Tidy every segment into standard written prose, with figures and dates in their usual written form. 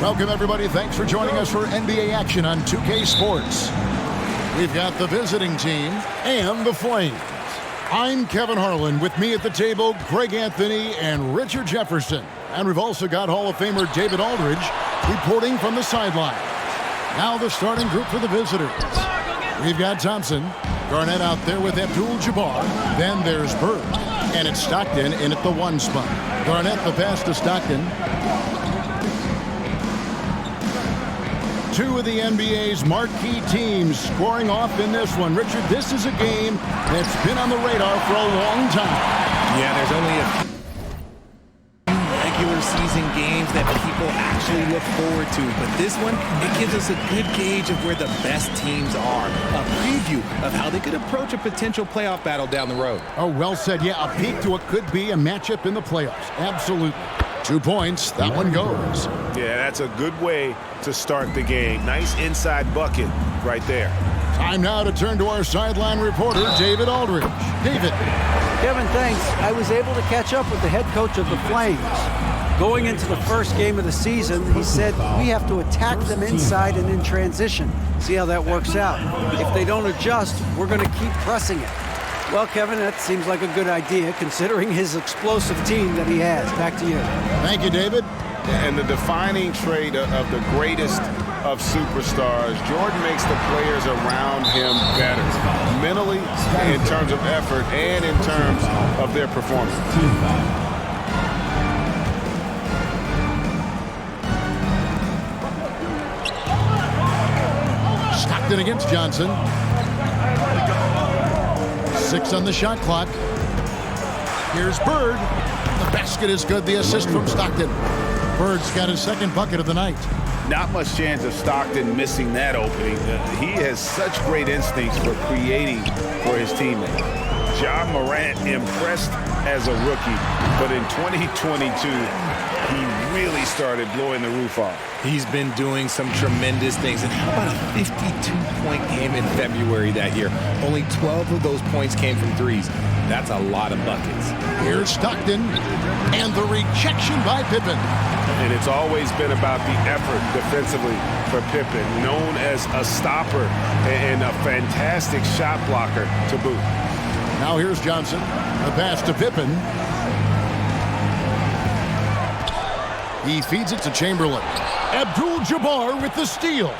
Welcome, everybody. Thanks for joining us for NBA action on 2K Sports. We've got the visiting team and the Flames. I'm Kevin Harlan. With me at the table, Greg Anthony and Richard Jefferson. And we've also got Hall of Famer David Aldridge reporting from the sideline. Now the starting group for the visitors. We've got Thompson, Garnett out there with Abdul-Jabbar. Then there's Bird. And it's Stockton in at the 1 spot. Garnett the pass to Stockton. Two of the NBA's marquee teams scoring off in this one. Richard, this is a game that's been on the radar for a long time. Yeah, there's only a few regular season games that people actually look forward to. But this one, it gives us a good gauge of where the best teams are. A preview of how they could approach a potential playoff battle down the road. Oh, well said. Yeah, a peek to what could be a matchup in the playoffs. Absolutely. 2 points. That one goes. Yeah, that's a good way to start the game. Nice inside bucket right there. Time now to turn to our sideline reporter, David Aldridge. David. Kevin, thanks. I was able to catch up with the head coach of the Flames. Going into the first game of the season, he said we have to attack them inside and in transition. See how that works out. If they don't adjust, we're going to keep pressing it. Well, Kevin, that seems like a good idea considering his explosive team that he has. Back to you. Thank you, David. And the defining trait of the greatest of superstars, Jordan makes the players around him better, mentally, in terms of effort, and in terms of their performance. Stockton against Johnson. 6 on the shot clock. Here's Bird. The basket is good. The assist from Stockton. Bird's got his second bucket of the night. Not much chance of Stockton missing that opening. He has such great instincts for creating for his teammates. John Morant impressed as a rookie, but in 2022, he really started blowing the roof off. He's been doing some tremendous things. And how about a 52-point game in February that year? Only 12 of those points came from threes. That's a lot of buckets. Here's Stockton, and the rejection by Pippen. And it's always been about the effort defensively for Pippen, known as a stopper and a fantastic shot blocker to boot. Now here's Johnson. The pass to Pippen. He feeds it to Chamberlain. Abdul-Jabbar with the steal.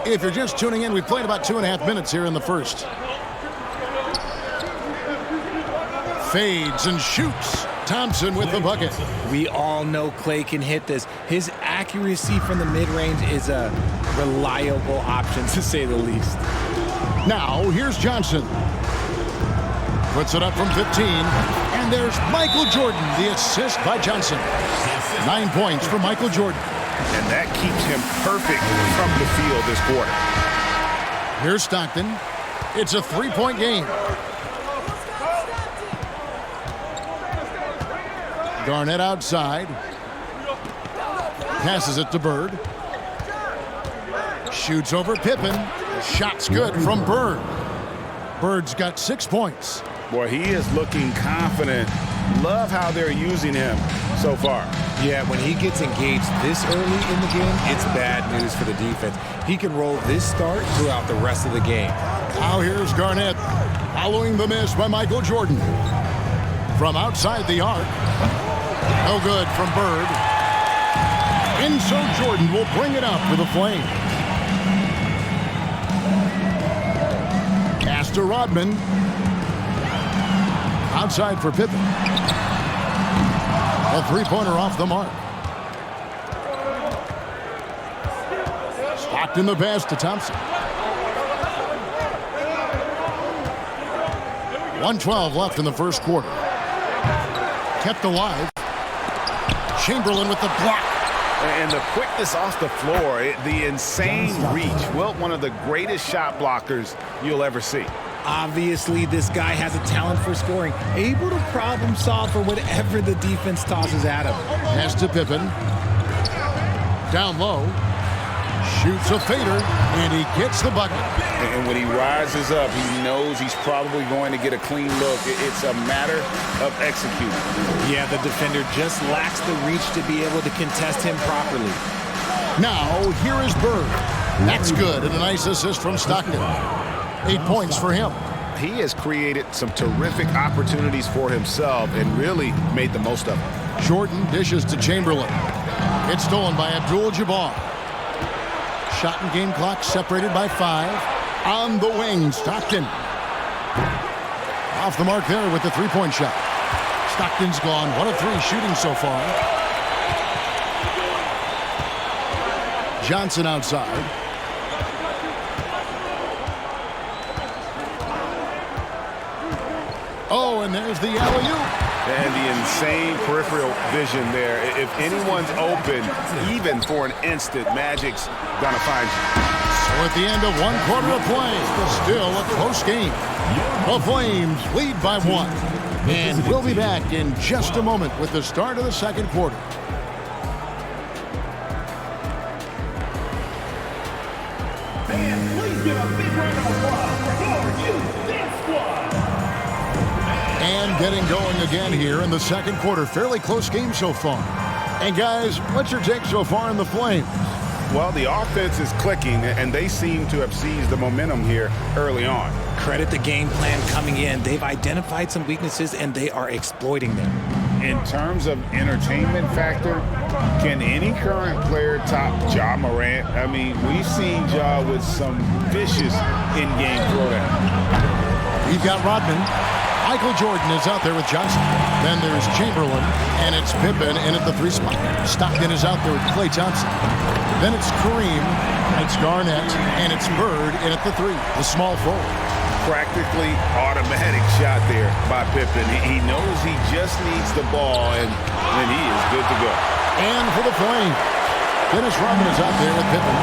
If you're just tuning in, we played about 2.5 minutes here in the first. Fades and shoots. Thompson with the bucket. We all know Klay can hit this. His accuracy from the mid-range is a reliable option, to say the least. Now, here's Johnson. Puts it up from 15. And there's Michael Jordan, the assist by Johnson. 9 points for Michael Jordan. And that keeps him perfect from the field this quarter. Here's Stockton. It's a 3-point game. Garnett outside. Passes it to Bird. Shoots over Pippen. Shot's good from Bird. Bird's got 6 points. Boy, he is looking confident. Love how they're using him so far. Yeah, when he gets engaged this early in the game, it's bad news for the defense. He can roll this start throughout the rest of the game. Now here's Garnett, following the miss by Michael Jordan. From outside the arc. No good from Bird. And so Jordan will bring it up for the Flames. Pass to Rodman. Outside for Pippen. A 3-pointer off the mark. Stockton the pass to Thompson. 1:12 left in the first quarter. Kept alive. Chamberlain with the block. And the quickness off the floor, the insane reach. Wilt, one of the greatest shot blockers you'll ever see. Obviously, this guy has a talent for scoring, able to problem solve for whatever the defense tosses at him. Pass to Pippen. Down low. Shoots a fader, and he gets the bucket. And when he rises up, he knows he's probably going to get a clean look. It's a matter of executing. Yeah, the defender just lacks the reach to be able to contest him properly. Now, here is Bird. That's good, and a nice assist from Stockton. 8 points for him. He has created some terrific opportunities for himself and really made the most of them. Jordan dishes to Chamberlain. It's stolen by Abdul-Jabbar. Shot and game clock separated by 5. On the wing, Stockton. Off the mark there with the three-point shot. Stockton's gone 1 of 3 shooting so far. Johnson outside. Oh, and there's the alley-oop. And the insane peripheral vision there. If anyone's open, even for an instant, Magic's gonna find you. So at the end of 1 quarter of play, still a close game. The Flames lead by 1. And we'll be back in just a moment with the start of the second quarter. Fans, please give a big round of applause for your youth dance squad. And getting going again here in the second quarter. Fairly close game so far. And guys, what's your take so far in the Flames? Well, the offense is clicking, and they seem to have seized the momentum here early on. Credit the game plan coming in. They've identified some weaknesses, and they are exploiting them. In terms of entertainment factor, can any current player top Ja Morant? I mean, we've seen Ja with some vicious in-game throwdown. We've got Rodman. Michael Jordan is out there with Johnson. Then there's Chamberlain, and it's Pippen in at the 3 spot. Stockton is out there with Klay Thompson. Then it's Kareem, it's Garnett, and it's Bird in at the 3, the small forward. Practically automatic shot there by Pippen. He knows he just needs the ball, and he is good to go. And for the Flames, Dennis Rodman is out there with Pippen.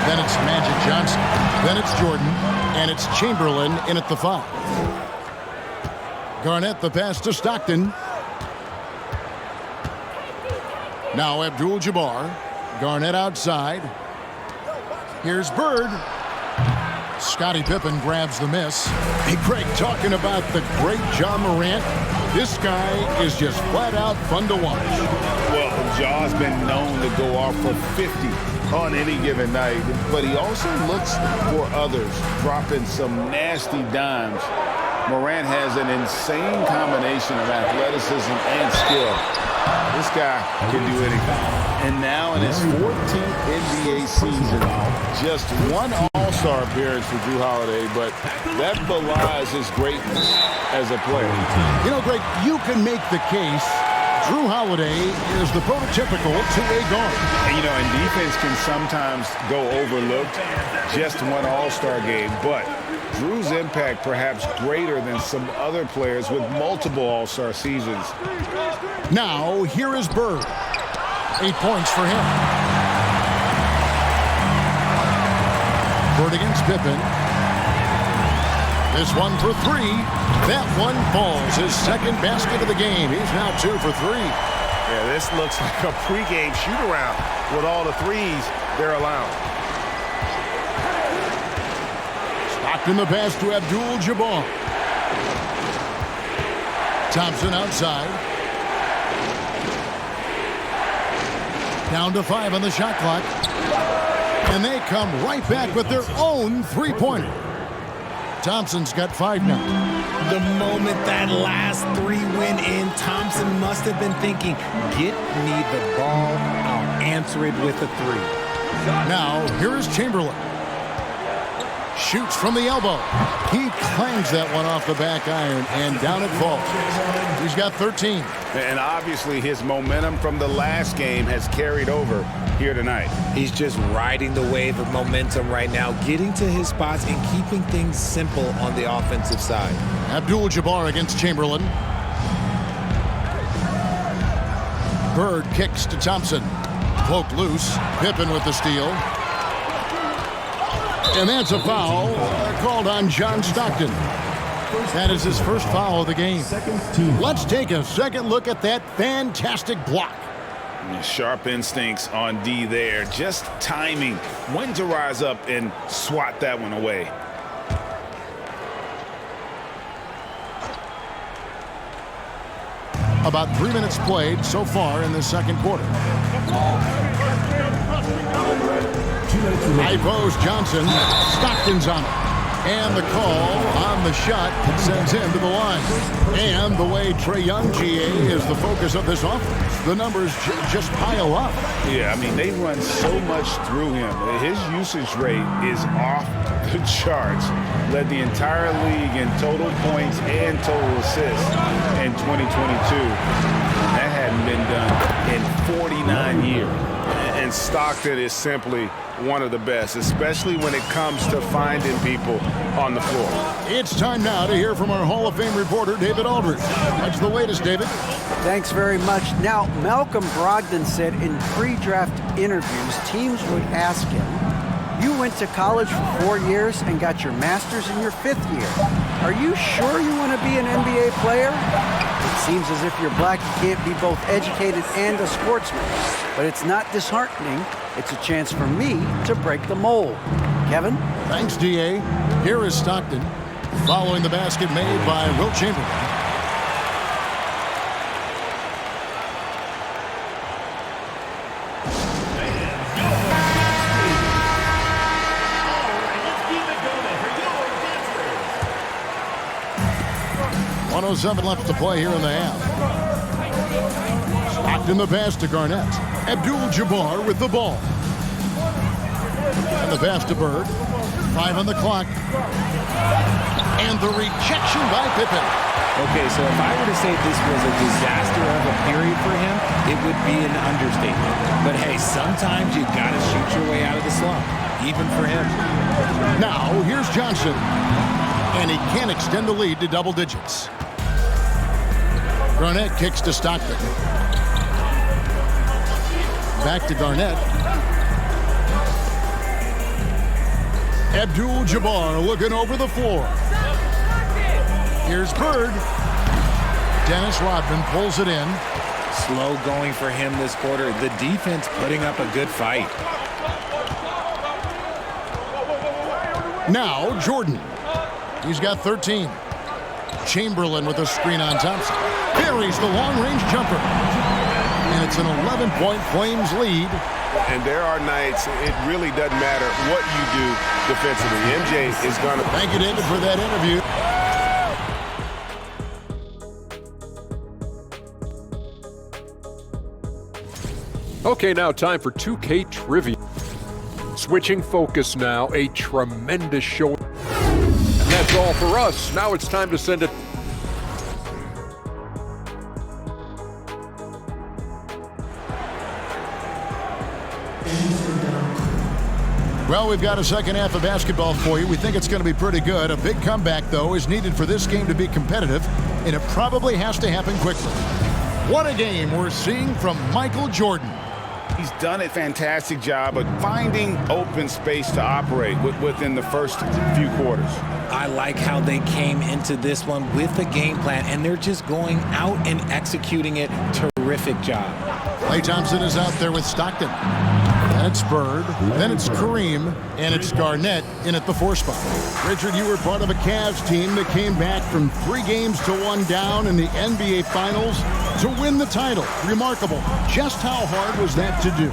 Then it's Magic Johnson. Then it's Jordan, and it's Chamberlain in at the 5. Garnett the pass to Stockton. Now Abdul-Jabbar. Garnett outside. Here's Bird. Scottie Pippen grabs the miss. Hey, Greg, talking about the great Ja Morant, this guy is just flat out fun to watch. Well, Ja's been known to go off for 50 on any given night, but he also looks for others, dropping some nasty dimes. Morant has an insane combination of athleticism and skill. This guy can do anything. And now in his 14th NBA season, just 1 All-Star appearance for Jrue Holiday, but that belies his greatness as a player. You know, Greg, you can make the case Jrue Holiday is the prototypical 2A guard. And, you know, and defense can sometimes go overlooked. Just 1 All-Star game, but Jrue's impact perhaps greater than some other players with multiple All-Star seasons. Now, here is Bird. 8 points for him. Bird against Pippen. This one for 3. That one falls. His second basket of the game. He's now 2 for 3. Yeah, this looks like a pregame shoot-around with all the threes they're allowing. Stockton the pass to Abdul-Jabbar. Thompson outside. Down to 5 on the shot clock. And they come right back with their own three-pointer. Thompson's got 5 now. The moment that last 3 went in, Thompson must have been thinking, get me the ball, I'll answer it with a 3. Now, here is Chamberlain. Shoots from the elbow. He clangs that one off the back iron, and down it falls. He's got 13. And obviously his momentum from the last game has carried over here tonight. He's just riding the wave of momentum right now, getting to his spots and keeping things simple on the offensive side. Abdul-Jabbar against Chamberlain. Bird kicks to Thompson. Poked loose. Pippen with the steal. And that's a foul called on John Stockton. That is his first foul of the game. Let's take a second look at that fantastic block. Sharp instincts on D there. Just timing when to rise up and swat that one away. About 3 minutes played so far in the second quarter. High post Johnson. Stockton's on it. And the call on the shot sends him to the line. And the way Trae Young, GA, is the focus of this offense, the numbers just pile up. Yeah, I mean, they run so much through him. His usage rate is off the charts. Led the entire league in total points and total assists in 2022. That hadn't been done in 49 years. And Stockton is simply one of the best, especially when it comes to finding people on the floor. It's time now to hear from our Hall of Fame reporter, David Aldridge. What's the latest, David? Thanks very much. Now, Malcolm Brogdon said in pre-draft interviews, teams would ask him, you went to college for 4 years and got your master's in your 5th year. Are you sure you want to be an NBA player? It seems as if you're black, you can't be both educated and a sportsman. But it's not disheartening. It's a chance for me to break the mold. Kevin? Thanks, DA. Here is Stockton following the basket made by Wilt Chamberlain. .107 left to play here in the half. Stockton the pass to Garnett. Abdul-Jabbar with the ball. And the pass to Bird. 5 on the clock. And the rejection by Pippen. Okay, so if I were to say this was a disaster of a period for him, it would be an understatement. But hey, sometimes you gotta shoot your way out of the slump, even for him. Now, here's Johnson. And he can't extend the lead to double digits. Garnett kicks to Stockton. Back to Garnett. Abdul-Jabbar looking over the floor. Here's Bird. Dennis Rodman pulls it in. Slow going for him this quarter. The defense putting up a good fight. Now Jordan. He's got 13. Chamberlain with a screen on Thompson. Buries the long-range jumper. And it's an 11-point Flames lead. And there are nights it really doesn't matter what you do defensively. MJ is going to... Thank you, David, for that interview. Okay, now time for 2K Trivia. Switching focus now, a tremendous show. And that's all for us. Now it's time to send it. Well, we've got a second half of basketball for you. We think it's going to be pretty good. A big comeback, though, is needed for this game to be competitive, and it probably has to happen quickly. What a game we're seeing from Michael Jordan. He's done a fantastic job of finding open space to operate within the first few quarters. I like how they came into this one with a game plan, and they're just going out and executing it. Terrific job. Klay Thompson is out there with Stockton. Then it's Bird, then it's Kareem, and it's Garnett in at the 4 spot. Richard, you were part of a Cavs team that came back from 3 games to 1 down in the NBA Finals to win the title. Remarkable. Just how hard was that to do?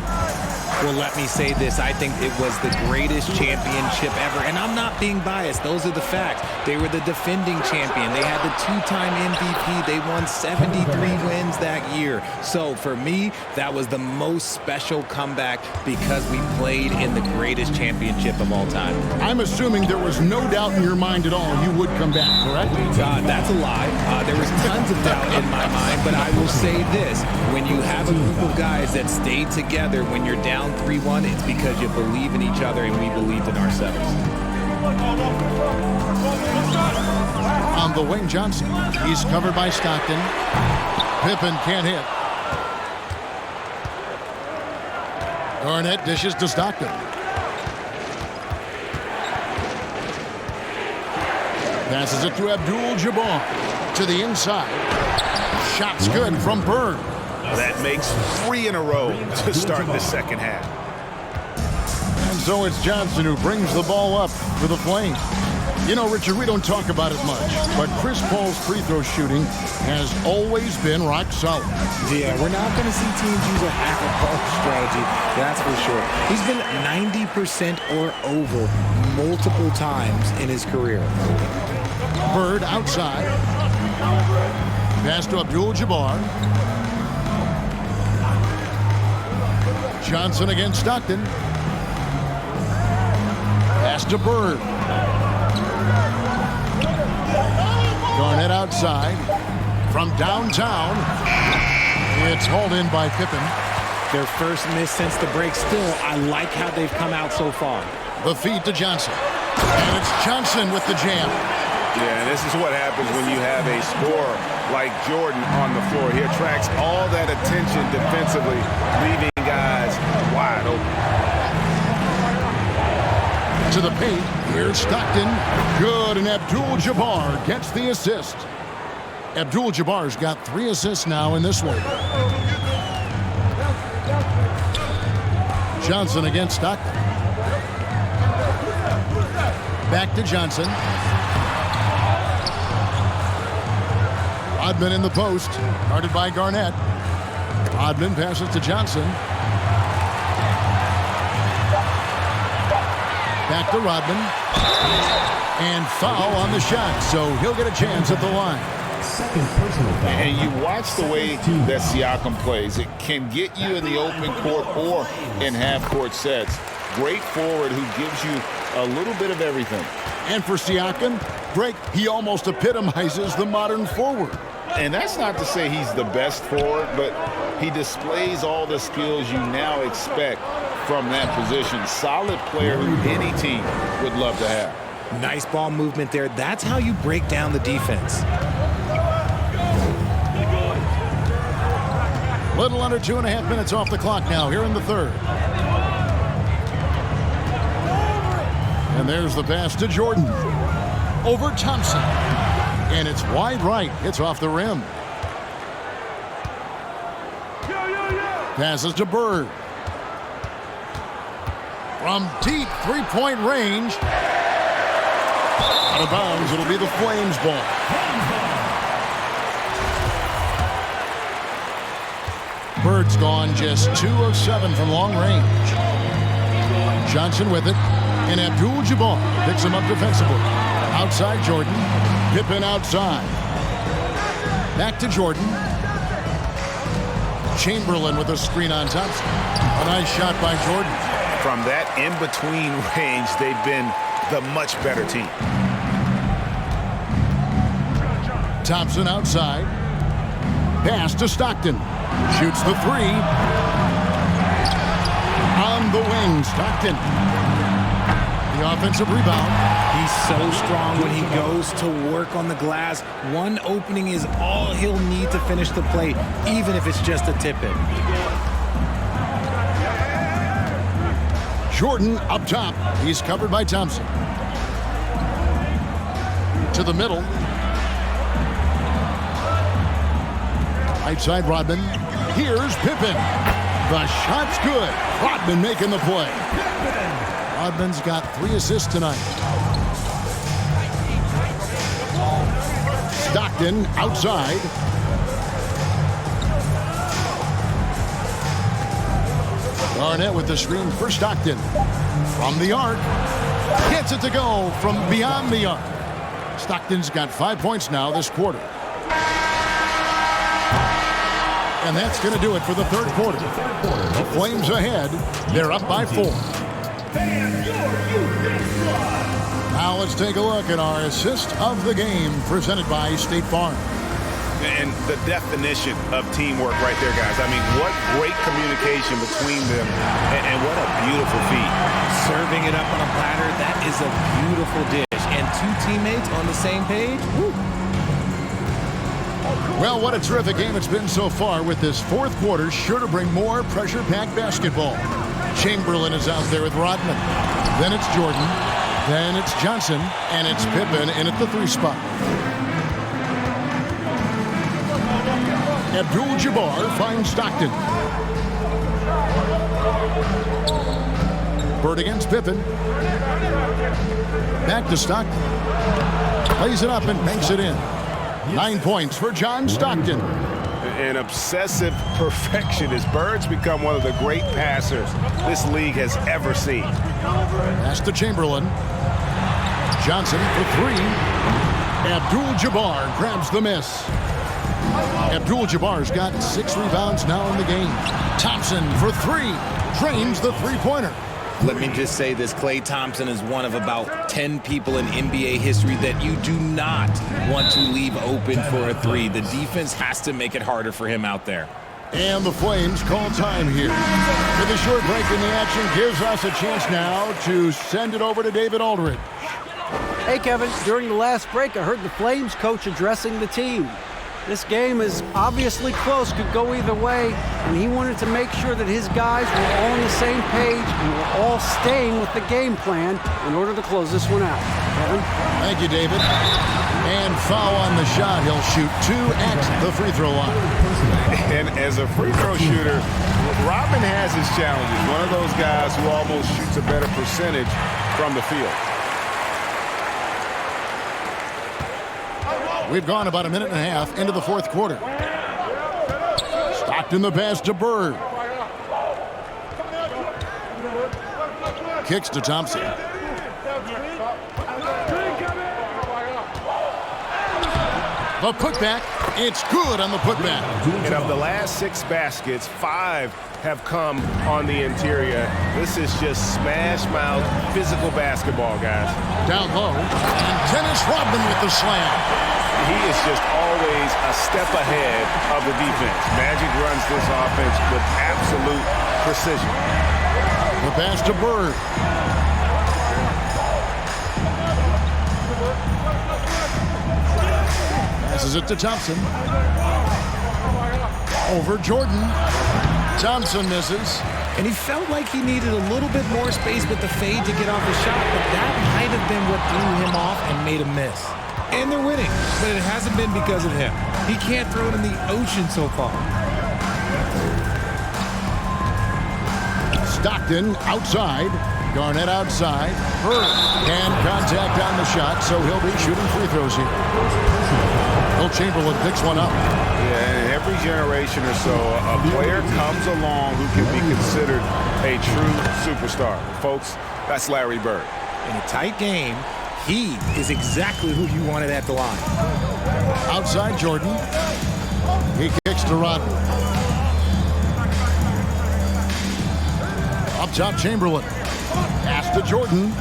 Well, let me say this. I think it was the greatest championship ever. And I'm not being biased. Those are the facts. They were the defending champion. They had the 2-time MVP. They won 73 wins that year. So for me, that was the most special comeback because we played in the greatest championship of all time. I'm assuming there was no doubt in your mind at all you would come back, correct? That's a lie. There was tons of doubt in my mind, but I will say this. When you have a group of guys that stay together when you're down 3-1, it's because you believe in each other and we believed in ourselves. On the wing, Johnson. He's covered by Stockton. Pippen can't hit. Garnett dishes to Stockton. Passes it to Abdul-Jabbar. To the inside. Shot's good from Bird. That makes 3 in a row to start the second half. And so it's Johnson who brings the ball up for the Flames. You know, Richard, we don't talk about it much, but Chris Paul's free throw shooting has always been rock solid. Yeah, we're not going to see teams use a half-a-ball strategy, that's for sure. He's been 90% or over multiple times in his career. Bird outside. Pass to Abdul-Jabbar. Johnson against Stockton. Pass to Bird. Garnett outside. From downtown. It's hauled in by Pippen. Their first miss since the break. Still, I like how they've come out so far. The feed to Johnson. And it's Johnson with the jam. Yeah, and this is what happens when you have a scorer like Jordan on the floor. He attracts all that attention defensively, leaving guys wide open. To the paint, here's Stockton. Good, and Abdul-Jabbar gets the assist. Abdul-Jabbar's got 3 assists now in this one. Johnson against Stockton. Back to Johnson. Rodman in the post, guarded by Garnett. Rodman passes to Johnson. Back to Rodman. And foul on the shot, so he'll get a chance at the line. And you watch the way that Siakam plays. It can get you in the open court or in half-court sets. Great forward who gives you a little bit of everything. And for Siakam, Greg, he almost epitomizes the modern forward. And that's not to say he's the best forward, but he displays all the skills you now expect from that position. Solid player who any team would love to have. Nice ball movement there. That's how you break down the defense. Little under 2.5 minutes off the clock now here in the third. And there's the pass to Jordan. Over Thompson. And it's wide right. It's off the rim. Passes to Bird. From deep three-point range. Out of bounds. It'll be the Flames ball. Bird's gone just 2 of 7 from long range. Johnson with it. And Abdul-Jabbar picks him up defensively. Outside Jordan. Pippen outside. Back to Jordan. Chamberlain with a screen on Thompson. A nice shot by Jordan. From that in-between range, they've been the much better team. Thompson outside. Pass to Stockton. Shoots the 3. On the wing, Stockton. The offensive rebound. He's so strong when he goes to work on the glass. One opening is all he'll need to finish the play, even if it's just a tip-in. Jordan up top. He's covered by Thompson. To the middle. Right side Rodman. Here's Pippen. The shot's good. Rodman making the play. Rodman's got 3 assists tonight. Stockton outside. Garnett with the screen for Stockton. From the arc. Gets it to go from beyond the arc. Stockton's got 5 points now this quarter. And that's going to do it for the third quarter. The Flames ahead. They're up by 4. Now let's take a look at our assist of the game presented by State Farm. And the definition of teamwork right there, guys. I mean, what great communication between them, and what a beautiful feat. Serving it up on a platter, that is a beautiful dish. And 2 teammates on the same page, woo. Well, what a terrific game it's been so far, with this fourth quarter sure to bring more pressure-packed basketball. Chamberlain is out there with Rodman. Then it's Jordan. Then it's Johnson. And it's Pippen in at the 3 spot. Abdul-Jabbar finds Stockton. Bird against Pippen. Back to Stockton. Plays it up and banks it in. 9 points for John Stockton. An obsessive perfectionist. Bird's become one of the great passers this league has ever seen. Pass to Chamberlain. Johnson for 3. Abdul-Jabbar grabs the miss. Abdul-Jabbar's got 6 rebounds now in the game. Thompson for 3. Drains the three-pointer. Let me just say this, Klay Thompson is one of about 10 people in NBA history that you do not want to leave open for a 3. The defense has to make it harder for him out there. And the Flames call time here. With a short break in the action gives us a chance now to send it over to David Aldridge. Hey, Kevin, during the last break, I heard the Flames coach addressing the team. This game is obviously close, could go either way, and he wanted to make sure that his guys were all on the same page and were all staying with the game plan in order to close this one out. Kevin? Thank you, David. And foul on the shot. He'll shoot 2 at the free throw line. And as a free throw shooter, Rodman has his challenges. One of those guys who almost shoots a better percentage from the field. We've gone about a minute and a half into the fourth quarter. Stockton the pass to Bird. Kicks to Thompson. The putback. It's good on the putback. And of the last 6 baskets, 5 have come on the interior. This is just smash-mouth physical basketball, guys. Down low. And Dennis Rodman with the slam. He is just always a step ahead of the defense. Magic runs this offense with absolute precision. The pass to Bird. Passes it to Thompson. Over Jordan. Thompson misses. And he felt like he needed a little bit more space with the fade to get off the shot, but that might have been what threw him off and made him miss. And they're winning, but it hasn't been because of him. He can't throw it in the ocean so far. Stockton outside. Garnett outside. Bird. And contact on the shot, so he'll be shooting free throws here. Wilt Chamberlain picks one up. Yeah, and every generation or so, a player comes along who can be considered a true superstar. Folks, that's Larry Bird. In a tight game, he is exactly who you wanted at the line. Outside Jordan. He kicks to Rodman. Up top Chamberlain. Pass to Jordan.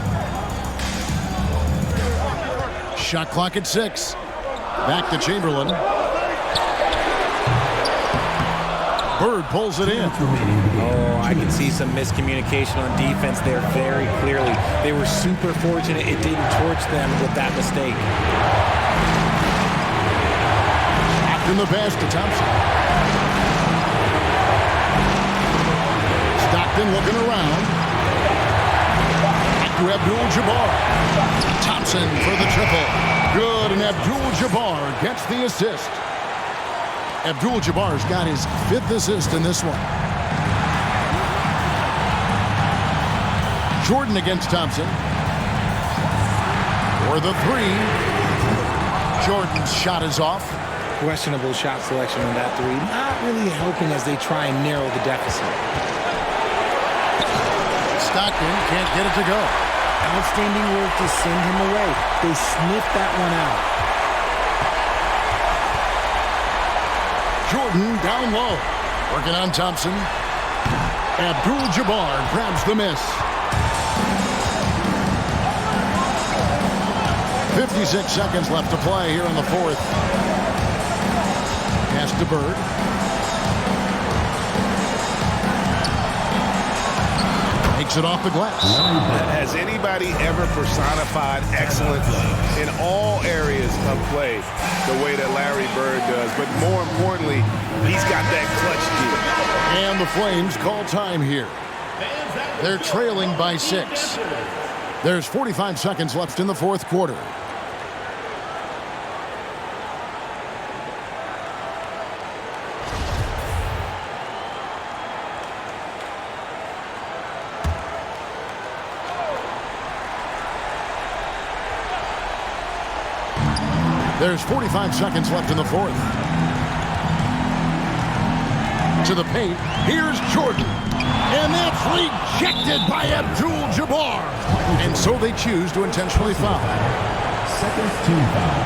Shot clock at 6. Back to Chamberlain. Bird pulls it in. Oh, I can see some miscommunication on defense there very clearly. They were super fortunate it didn't torch them with that mistake. Stockton the pass to Thompson. Stockton looking around. Back to Abdul-Jabbar. Thompson for the triple. Good, and Abdul-Jabbar gets the assist. Abdul-Jabbar's got his 5th assist in this one. Jordan against Thompson. For the 3. Jordan's shot is off. Questionable shot selection on that 3. Not really helping as they try and narrow the deficit. Stockton can't get it to go. Outstanding work to send him away. They sniffed that one out. Jordan down low. Working on Thompson. Abdul-Jabbar grabs the miss. 56 seconds left to play here in the fourth. Pass to Bird. Takes it off the glass. Has anybody ever personified excellence in all areas of play the way that Larry Bird does? But more importantly, he's got that clutch gear. And the Flames call time here. They're trailing by 6. There's 45 seconds left in the fourth quarter. There's 45 seconds left in the fourth. To the paint. Here's Jordan. And that's rejected by Abdul-Jabbar. And so they choose to intentionally foul. Second team foul.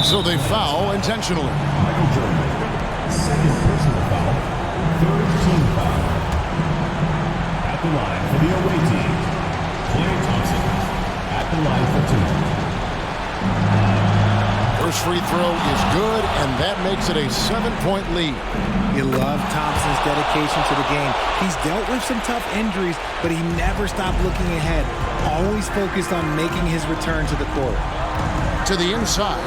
So they foul intentionally. Michael Jordan. Second personal foul. Third team foul. At the line for the away team, Klay Thompson. At the line for two. First free throw is good, and that makes it a 7-point lead. You love Thompson's dedication to the game. He's dealt with some tough injuries, but he never stopped looking ahead. Always focused on making his return to the court. To the inside.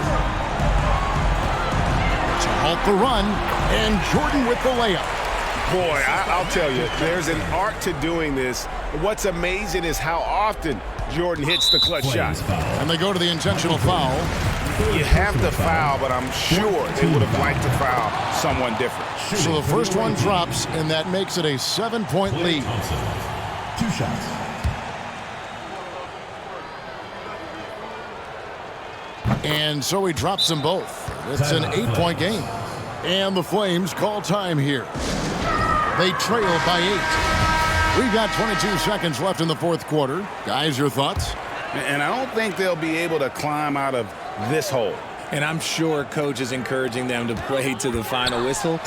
To halt the run, and Jordan with the layup. Boy, I'll tell you, there's an art to doing this. What's amazing is how often Jordan hits the clutch shot. And they go to the intentional foul. You have to foul, but I'm sure they would have liked to foul someone different. So the first one drops, and that makes it a 7-point lead. Two shots. And so he drops them both. It's an 8-point game. And the Flames call time here. They trail by 8. We've got 22 seconds left in the fourth quarter. Guys, your thoughts? And I don't think they'll be able to climb out of this hole. And I'm sure coach is encouraging them to play to the final whistle.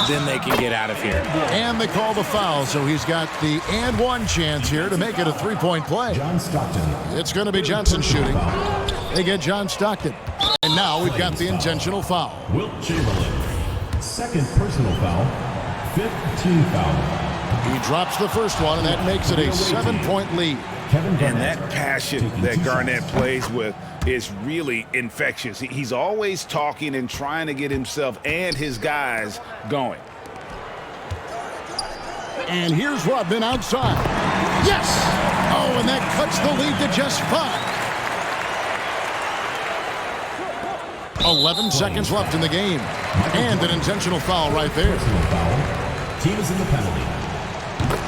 Then they can get out of here. And they call the foul, so he's got the and one chance here to make it a 3-point play. John Stockton. It's going to be Johnson shooting. They get John Stockton. And now we've got the intentional foul. Wilt Chamberlain. Second personal foul. Fifth team foul. He drops the first one, and that makes it a 7-point lead. And that passion that Garnett plays with is really infectious. He's always talking and trying to get himself and his guys going. And here's Rodman outside. Yes! Oh, and that cuts the lead to just 5. 11 seconds left in the game. And an intentional foul right there. Team is in the penalty.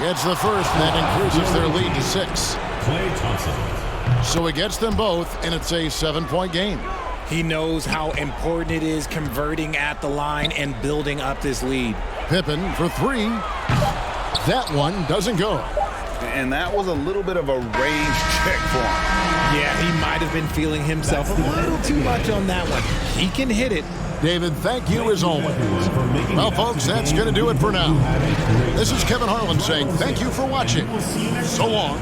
Gets the first, and that increases their lead to 6. Klay Thompson. So he gets them both, and it's a 7-point game. He knows how important it is converting at the line and building up this lead. Pippen for 3. That one doesn't go. And that was a little bit of a range check for him. Yeah, he might have been feeling himself a little too much on that one. He can hit it. David, thank you as always. Well, folks, that's going to do it for now. This is Kevin Harlan saying thank you for watching. So long.